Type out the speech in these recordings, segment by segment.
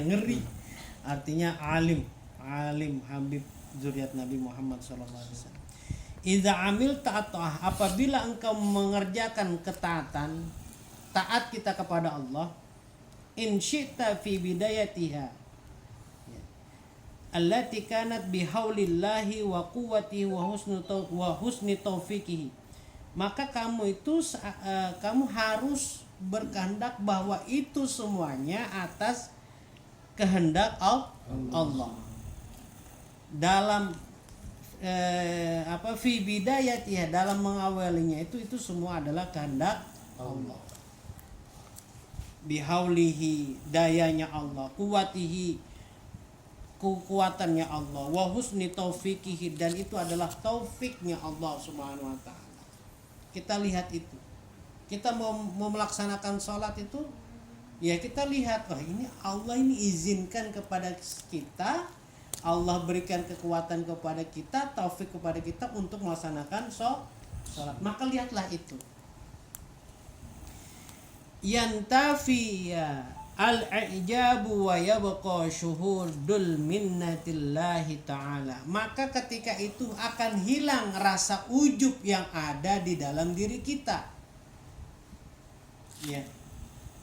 ngeri. Artinya alim Habib zuriat Nabi Muhammad SAW. Idza amil ta'atah, apabila engkau mengerjakan ketaatan, taat kita kepada Allah, in syi'ta fi bidayatiha allati kanat bihaulillahi wa quwwatihi wa husni taufiqihi, maka kamu itu kamu harus berkehendak bahwa itu semuanya atas kehendak Allah. Dalam fi bidayatiha, dalam mengawalinya itu semua adalah kehendak Allah. Bihaulihi, dayanya Allah, kuwatihi, kekuatannya Allah, wa husni taufiqihi, dan itu adalah taufiknya Allah Subhanahu wa taala. Kita lihat itu. Kita mau melaksanakan sholat itu, ya kita lihat, ini Allah ini izinkan kepada kita, Allah berikan kekuatan kepada kita, taufik kepada kita untuk melaksanakan sholat. Maka lihatlah itu. Yantafi al-i'jabu wa yabqa syuhudul minnatillahi ta'ala. Maka ketika itu akan hilang rasa ujub yang ada di dalam diri kita. Ya.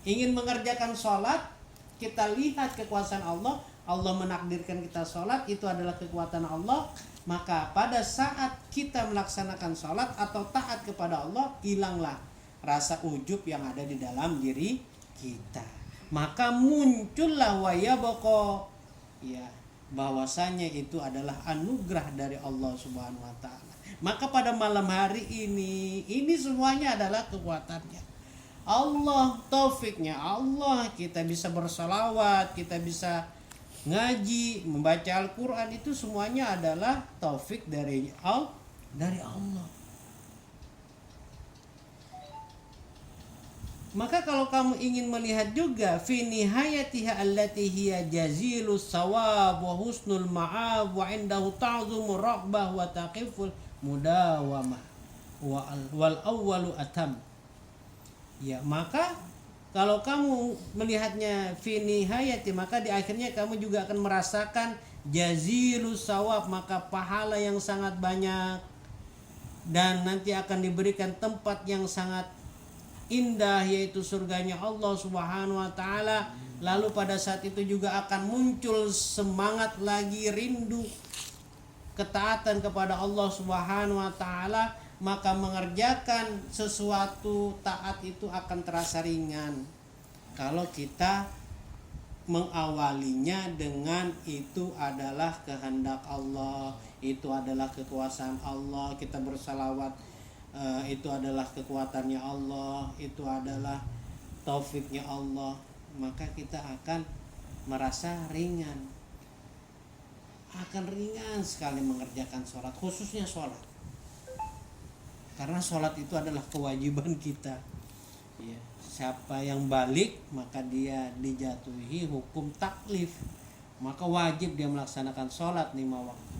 Ingin mengerjakan sholat, kita lihat kekuasaan Allah. Allah menakdirkan kita sholat, itu adalah kekuatan Allah. Maka pada saat kita melaksanakan sholat atau taat kepada Allah, hilanglah rasa ujub yang ada di dalam diri kita. Maka muncullah wayaboko, ya, bahwasanya itu adalah anugerah dari Allah Subhanahu wa taala. Maka pada malam hari ini semuanya adalah kekuatannya Allah, taufiknya Allah. Kita bisa bersalawat, kita bisa ngaji, membaca Al-Quran, itu semuanya adalah taufik dari Allah. Maka kalau kamu ingin melihat juga fi nihayatiha allati hiya jazilus sawab wa husnul ma'ab wa indahu ta'zumur raghbah wa taqiful mudawamah wal awwalu atam. Ya, maka kalau kamu melihatnya fi nihayati, maka di akhirnya kamu juga akan merasakan jazilus sawab, maka pahala yang sangat banyak, dan nanti akan diberikan tempat yang sangat indah, yaitu surganya Allah Subhanahu wa taala. Lalu pada saat itu juga akan muncul semangat lagi, rindu ketaatan kepada Allah Subhanahu wa taala, maka mengerjakan sesuatu taat itu akan terasa ringan kalau kita mengawalinya dengan itu adalah kehendak Allah, itu adalah kekuasaan Allah, kita bersalawat, itu adalah kekuatannya Allah, itu adalah taufiknya Allah, maka kita akan merasa ringan, akan ringan sekali mengerjakan sholat, khususnya sholat, karena sholat itu adalah kewajiban kita. Ya, siapa yang balik maka dia dijatuhi hukum taklif, maka wajib dia melaksanakan sholat 5 waktu.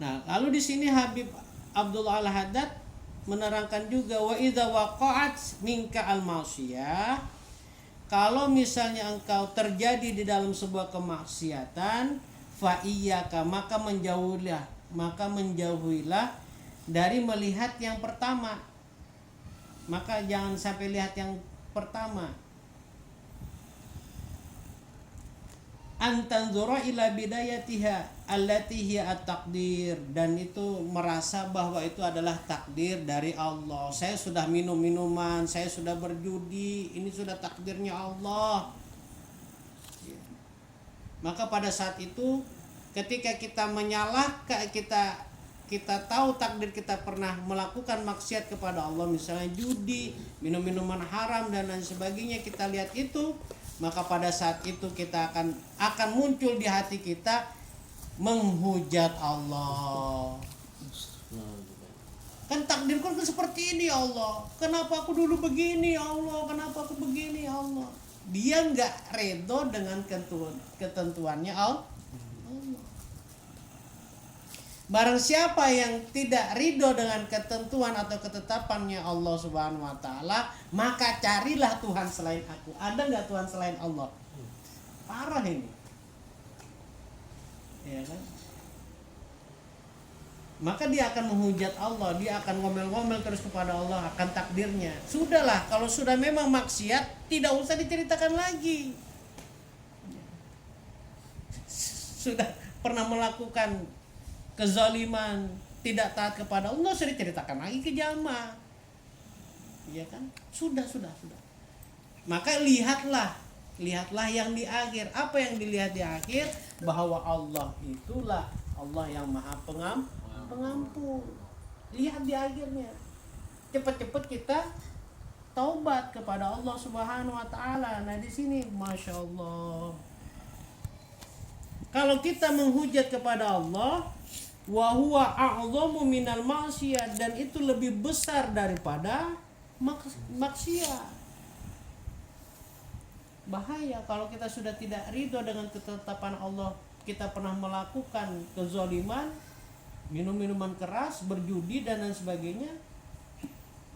Nah, lalu di sini Habib Abdullah Al-Haddad menerangkan juga, wa idza waqa'at minka al-ma'siyah, kalau misalnya engkau terjadi di dalam sebuah kemaksiatan, fa iyyaka, maka menjauhilah dari melihat yang pertama. Maka jangan sampai lihat yang pertama. Antanzura ila bidayatiha allati hiya at-taqdir, dan itu merasa bahwa itu adalah takdir dari Allah. Saya sudah minum minuman, saya sudah berjudi, ini sudah takdirnya Allah. Maka pada saat itu ketika kita menyalahkan, kita tahu takdir kita pernah melakukan maksiat kepada Allah, misalnya judi, minum minuman haram dan lain sebagainya, kita lihat itu, maka pada saat itu kita akan muncul di hati kita menghujat Allah. Kan takdirku kan seperti ini Allah, kenapa aku dulu begini Allah, kenapa aku begini Allah. Dia nggak redo dengan ketentuannya Allah. Barang siapa yang tidak ridho dengan ketentuan atau ketetapannya Allah Subhanahu wa taala, maka carilah Tuhan selain aku. Ada nggak Tuhan selain Allah? Parah ini. Ya kan? Maka dia akan menghujat Allah, dia akan ngomel-ngomel terus kepada Allah akan takdirnya. Sudahlah, kalau sudah memang maksiat, tidak usah diceritakan lagi. Sudah pernah melakukan kezaliman, tidak taat kepada Allah, sudah diceritakan lagi ke jamaah. Iya kan? Sudah. Maka lihatlah yang di akhir. Apa yang dilihat di akhir? Bahwa Allah itulah Allah yang Maha Pengampun. Lihat di akhirnya. Cepat-cepat kita taubat kepada Allah Subhanahu wa taala. Nah, di sini Masya Allah. Kalau kita menghujat kepada Allah, wa huwa a'dhamu minal maksiyat, dan itu lebih besar daripada maksiat. Bahaya kalau kita sudah tidak ridho dengan ketetapan Allah, kita pernah melakukan kezaliman, minum minuman keras, berjudi dan lain sebagainya,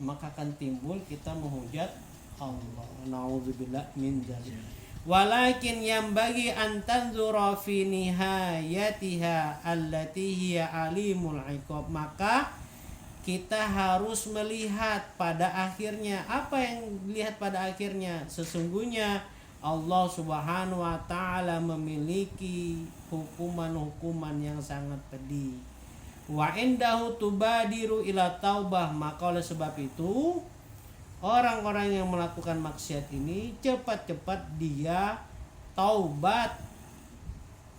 maka akan timbul kita menghujat Allah. Nauzubillah min dzalik. Walakin yang bagi antanzura fi nihayatiha allati hiya alimul iqab, maka kita harus melihat pada akhirnya. Apa yang dilihat pada akhirnya? Sesungguhnya Allah Subhanahu wa taala memiliki hukuman-hukuman yang sangat pedih. Wa indahu tubadiru ila taubah, maka oleh sebab itu orang-orang yang melakukan maksiat ini cepat-cepat dia taubat.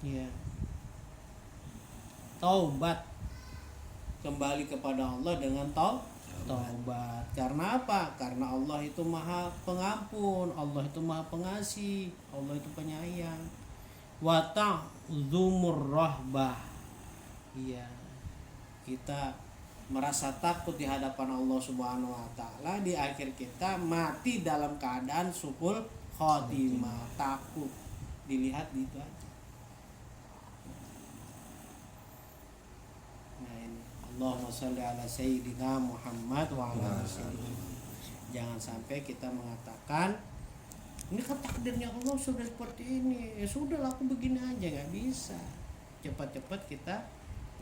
Ya. Taubat. Kembali kepada Allah dengan taubat. Karena apa? Karena Allah itu Maha Pengampun, Allah itu Maha Pengasih, Allah itu penyayang. Wa ta'zumur rahbah. Iya. Kita merasa takut di hadapan Allah Subhanahu wa taala, di akhir kita mati dalam keadaan su'ul khotimah, takut. Dilihat gitu aja. Nah ini, Allahumma sholli ala sayyidina Muhammad wa ala sayyidina. Jangan sampai kita mengatakan ini kan takdirnya Allah sudah seperti ini, ya sudahlah aku begini aja, nggak bisa. Cepat-cepat kita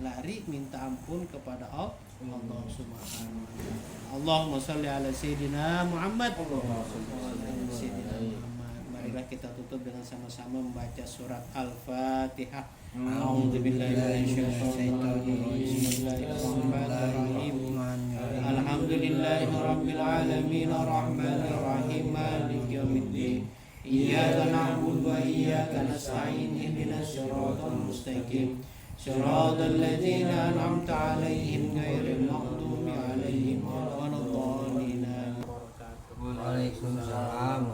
lari minta ampun kepada Allah Subhanahu wa ta'ala. Allahumma sholli ala sayyidina Muhammad. Marilah kita tutup dengan sama-sama membaca surat Al-Fatihah. A'udzubillahi minasyaitonir rajim. Bismillahirrahmanirrahim. Alhamdulillahirabbil alamin arrahmanir rahim maliki yaumiddin. Iyyaka na'budu wa iyyaka nasta'in ihdinas siratal mustaqim. Shiratal ladzina an'amta 'alaihim ghairil maghdubi 'alaihim waladdallin. Waalaikumsalam.